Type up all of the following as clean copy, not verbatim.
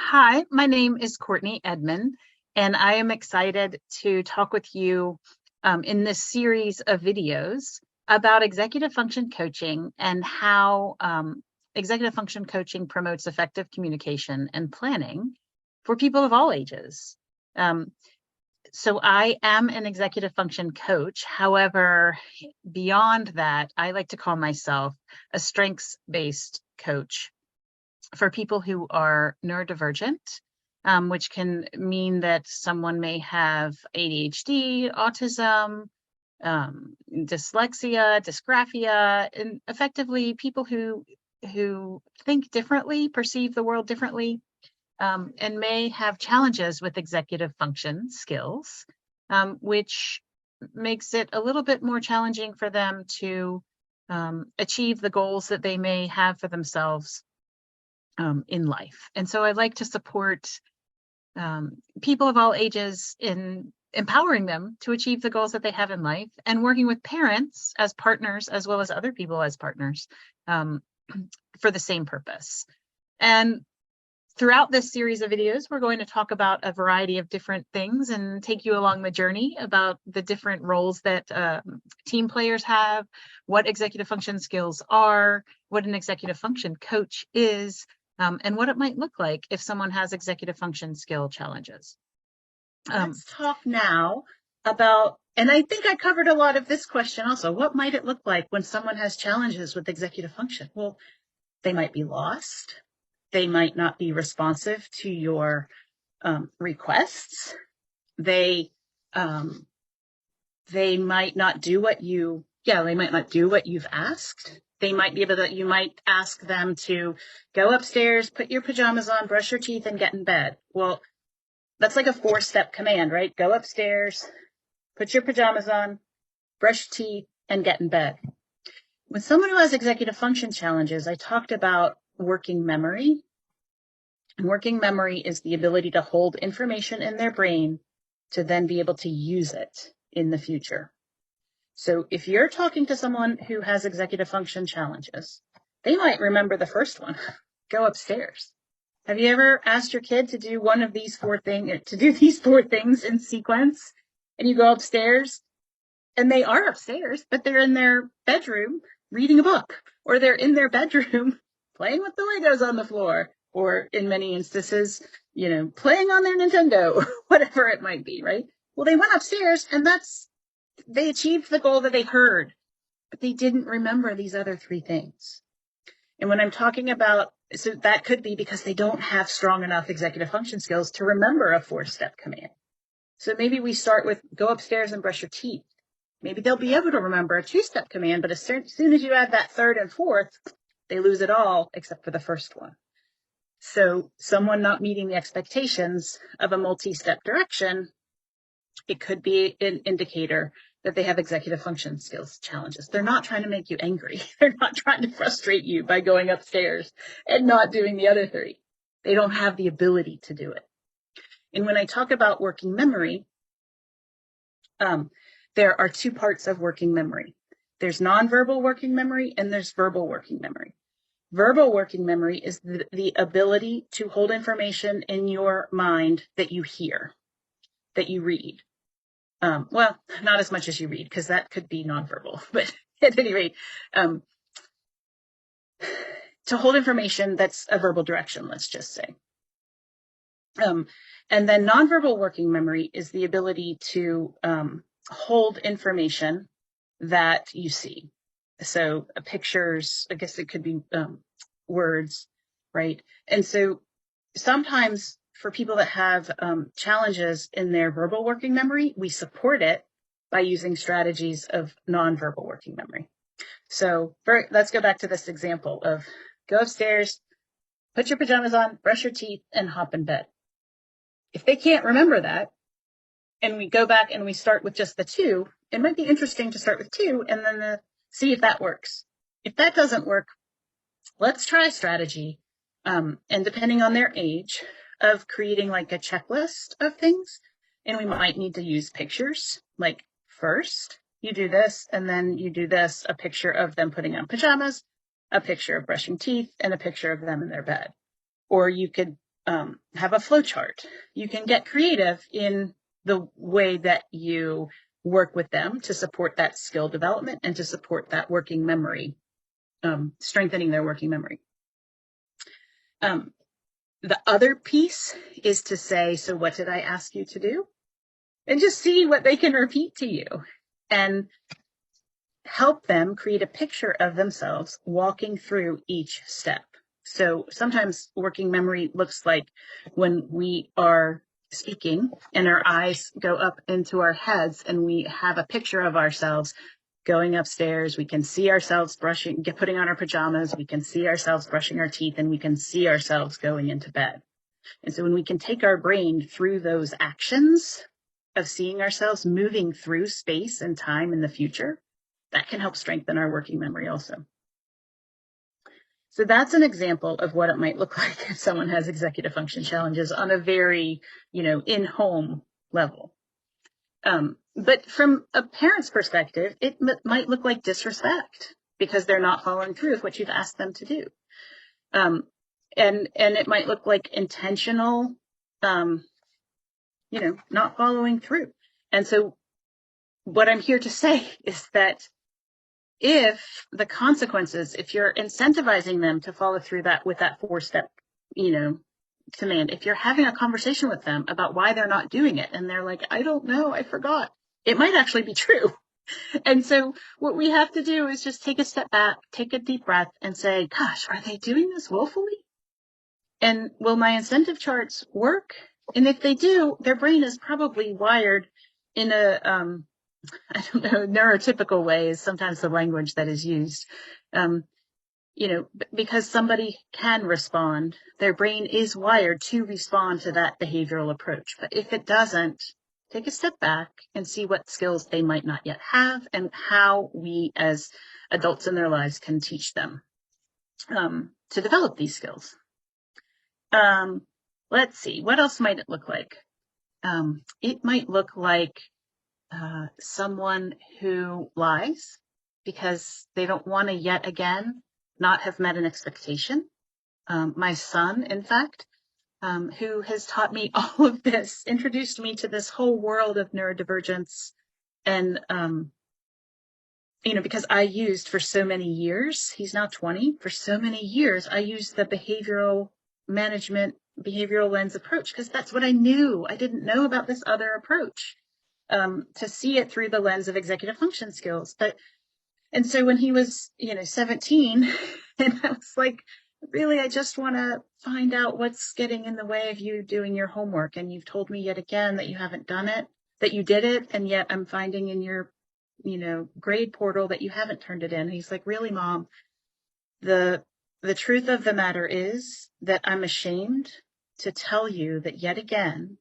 Hi, my name is Courtney Edman, and I am excited to talk with you in this series of videos about executive function coaching and how executive function coaching promotes effective communication and planning for people of all ages. So I am an executive function coach. However, beyond that, I like to call myself a strengths-based coach for people who are neurodivergent, which can mean that someone may have ADHD, autism, dyslexia, dysgraphia, and effectively people who think differently, perceive the world differently, and may have challenges with executive function skills, which makes it a little bit more challenging for them to achieve the goals that they may have for themselves in life. And so I like to support people of all ages in empowering them to achieve the goals that they have in life, and working with parents as partners as well as other people as partners for the same purpose. And throughout this series of videos, we're going to talk about a variety of different things and take you along the journey about the different roles that team players have, what executive function skills are, what an executive function coach is, and what it might look like if someone has executive function skill challenges. Let's talk now about, and I think I covered a lot of this question also, what might it look like when someone has challenges with executive function? Well, they might be lost. They might not be responsive to your requests. They might not do what they might not do what you've asked. They might be able to, you might ask them to go upstairs, put your pajamas on, brush your teeth, and get in bed. Well, that's like a 4-step command, right? Go upstairs, put your pajamas on, brush your teeth, and get in bed. With someone who has executive function challenges, I talked about working memory. And working memory is the ability to hold information in their brain to then be able to use it in the future. So if you're talking to someone who has executive function challenges, they might remember the first one, go upstairs. Have you ever asked your kid to do one of these 4 things in sequence, and you go upstairs and they are upstairs, but they're in their bedroom reading a book, or they're in their bedroom playing with the Legos on the floor, or in many instances, playing on their Nintendo, or whatever it might be, right? Well, they went upstairs and they achieved the goal that they heard, but they didn't remember these other 3 things. And when I'm talking about, so that could be because they don't have strong enough executive function skills to remember a 4-step command. So maybe we start with go upstairs and brush your teeth. Maybe they'll be able to remember a 2-step command, but as soon as you add that 3rd and 4th, they lose it all except for the first one. So someone not meeting the expectations of a multi-step direction, it could be an indicator that they have executive function skills challenges. They're not trying to make you angry. They're not trying to frustrate you by going upstairs and not doing the other 3. They don't have the ability to do it. And when I talk about working memory, there are 2 parts of working memory. There's nonverbal working memory and there's verbal working memory. Verbal working memory is the ability to hold information in your mind that you hear, that you read. Well, not as much as you read, because that could be nonverbal, but at any rate, to hold information that's a verbal direction, let's just say. And then nonverbal working memory is the ability to hold information that you see. So pictures, I guess it could be words, right? And so sometimes for people that have challenges in their verbal working memory, we support it by using strategies of nonverbal working memory. So let's go back to this example of go upstairs, put your pajamas on, brush your teeth, and hop in bed. If they can't remember that, and we go back and we start with just the 2, it might be interesting to start with 2 and then see if that works. If that doesn't work, let's try a strategy, and depending on their age, of creating like a checklist of things. And we might need to use pictures, like first you do this, and then you do this, a picture of them putting on pajamas, a picture of brushing teeth, and a picture of them in their bed. Or you could have a flow chart. You can get creative in the way that you work with them to support that skill development and to support that working memory, strengthening their working memory. The other piece is to say, so what did I ask you to do? And just see what they can repeat to you and help them create a picture of themselves walking through each step. So sometimes working memory looks like when we are speaking and our eyes go up into our heads and we have a picture of ourselves going upstairs. We can see ourselves putting on our pajamas. We can see ourselves brushing our teeth, and we can see ourselves going into bed. And so when we can take our brain through those actions of seeing ourselves moving through space and time in the future, that can help strengthen our working memory also. So that's an example of what it might look like if someone has executive function challenges on a very, in-home level. But from a parent's perspective, it might look like disrespect because they're not following through with what you've asked them to do. And it might look like intentional, not following through. And so what I'm here to say is that if the consequences, if you're incentivizing them to follow through with that 4-step, command, if you're having a conversation with them about why they're not doing it and they're like, I don't know, I forgot, it might actually be true. And so what we have to do is just take a step back, take a deep breath and say, gosh, are they doing this willfully? And will my incentive charts work? And if they do, their brain is probably wired in a, neurotypical way is sometimes the language that is used. Because somebody can respond, their brain is wired to respond to that behavioral approach. But if it doesn't, take a step back and see what skills they might not yet have and how we as adults in their lives can teach them to develop these skills. Let's see, what else might it look like? It might look like someone who lies because they don't want to yet again not have met an expectation. My son, in fact, who has taught me all of this, introduced me to this whole world of neurodivergence. And, because I used for so many years, he's now 20, for so many years, I used the behavioral management, behavioral lens approach because that's what I knew. I didn't know about this other approach, to see it through the lens of executive function skills. And so when he was, 17, and I was like, really, I just want to find out what's getting in the way of you doing your homework. And you've told me yet again that you haven't done it, that you did it. And yet I'm finding in your, grade portal that you haven't turned it in. And he's like, really, Mom, the truth of the matter is that I'm ashamed to tell you that yet again,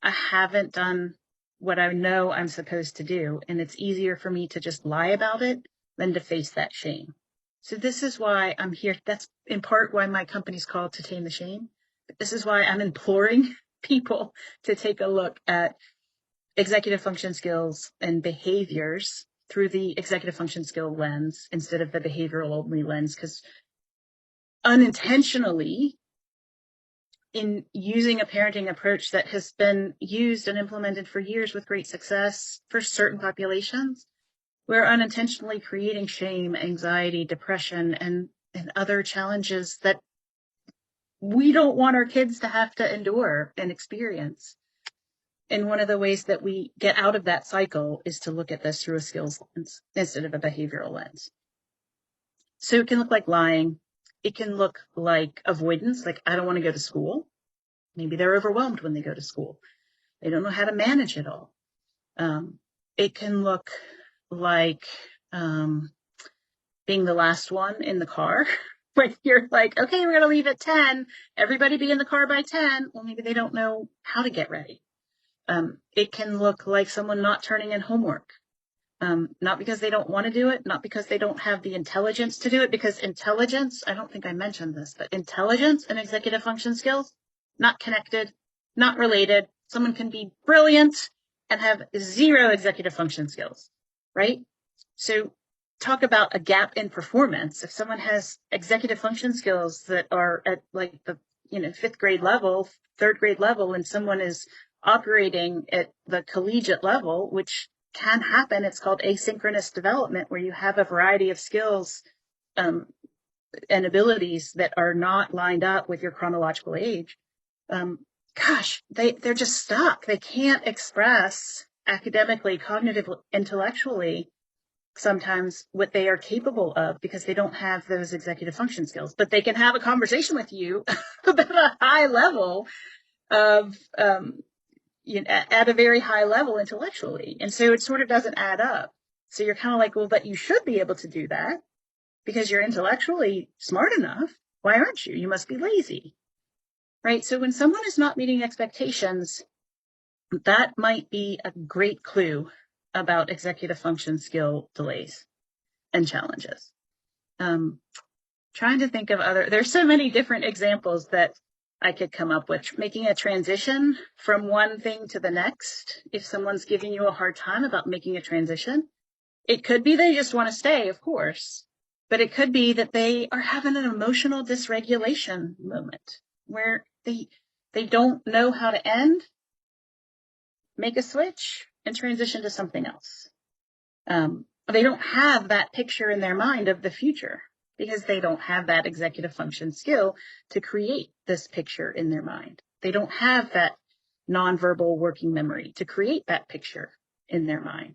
I haven't done what I know I'm supposed to do. And it's easier for me to just lie about it than to face that shame. So this is why I'm here. That's in part why my company's called To Tame the Shame. But this is why I'm imploring people to take a look at executive function skills and behaviors through the executive function skill lens instead of the behavioral only lens, because unintentionally, in using a parenting approach that has been used and implemented for years with great success for certain populations, we're unintentionally creating shame, anxiety, depression, and other challenges that we don't want our kids to have to endure and experience. And one of the ways that we get out of that cycle is to look at this through a skills lens instead of a behavioral lens. So it can look like lying. It can look like avoidance, like I don't want to go to school. Maybe they're overwhelmed when they go to school. They don't know how to manage it all. It can look like being the last one in the car, where you're like, okay, we're going to leave at 10. Everybody be in the car by 10. Well, maybe they don't know how to get ready. It can look like someone not turning in homework, not because they don't want to do it, not because they don't have the intelligence to do it, because intelligence, I don't think I mentioned this, but intelligence and executive function skills, not connected, not related. Someone can be brilliant and have zero executive function skills, right? So talk about a gap in performance. If someone has executive function skills that are at like the fifth grade level, third grade level, and someone is operating at the collegiate level, which can happen. It's called asynchronous development, where you have a variety of skills and abilities that are not lined up with your chronological age. They're just stuck. They can't express academically, cognitively, intellectually sometimes what they are capable of because they don't have those executive function skills. But they can have a conversation with you about a high level of, at a very high level intellectually. And so it sort of doesn't add up. So you're kind of like, well, but you should be able to do that because you're intellectually smart enough. Why aren't you? You must be lazy, right? So when someone is not meeting expectations, that might be a great clue about executive function skill delays and challenges. Trying to think of there's so many different examples that I could come up with. Making a transition from one thing to the next. If someone's giving you a hard time about making a transition, it could be they just want to stay, of course, but it could be that they are having an emotional dysregulation moment where they don't know how to end, make a switch, and transition to something else. They don't have that picture in their mind of the future because they don't have that executive function skill to create this picture in their mind. They don't have that nonverbal working memory to create that picture in their mind.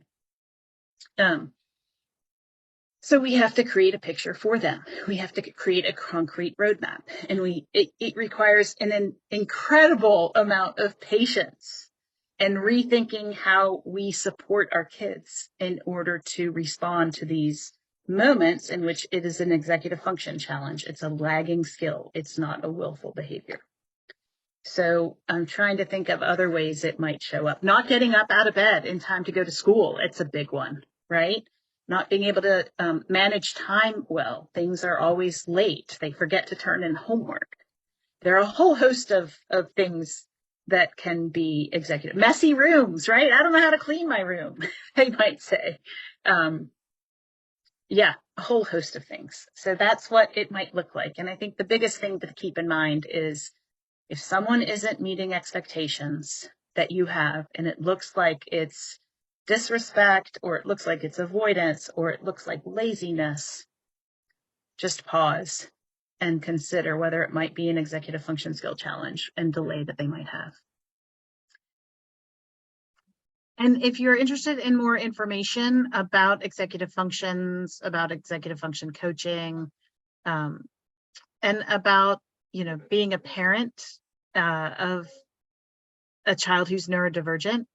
So we have to create a picture for them. We have to create a concrete roadmap, and it requires an incredible amount of patience and rethinking how we support our kids in order to respond to these moments in which it is an executive function challenge. It's a lagging skill. It's not a willful behavior. So I'm trying to think of other ways it might show up. Not getting up out of bed in time to go to school. It's a big one, right? Not being able to manage time well. Things are always late. They forget to turn in homework. There are a whole host of things that can be executive. Messy rooms, right? I don't know how to clean my room, they might say. A whole host of things. So that's what it might look like. And I think the biggest thing to keep in mind is if someone isn't meeting expectations that you have, and it looks like it's disrespect, or it looks like it's avoidance, or it looks like laziness, just pause and consider whether it might be an executive function skill challenge and delay that they might have. And if you're interested in more information about executive functions, about executive function coaching, and about, being a parent of a child who's neurodivergent,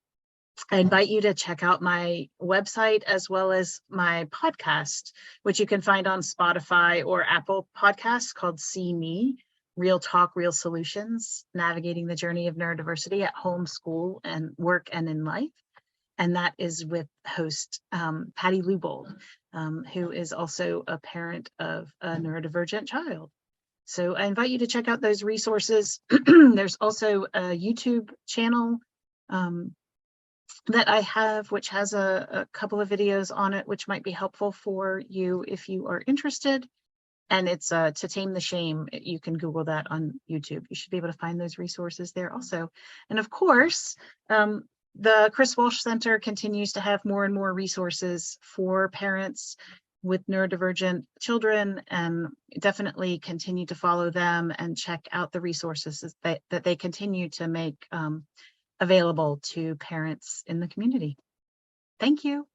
I invite you to check out my website as well as my podcast, which you can find on Spotify or Apple Podcasts, called See Me, Real Talk, Real Solutions, Navigating the Journey of Neurodiversity at Home, School, and Work and in Life. And that is with host Patty Lubold, who is also a parent of a neurodivergent child. So I invite you to check out those resources. There's also a YouTube channel that I have, which has a couple of videos on it, which might be helpful for you if you are interested. And it's To Tame the Shame. You can Google that on YouTube. You should be able to find those resources there also. And of course, the Chris Walsh Center continues to have more and more resources for parents with neurodivergent children, and definitely continue to follow them and check out the resources that they continue to make available to parents in the community. Thank you.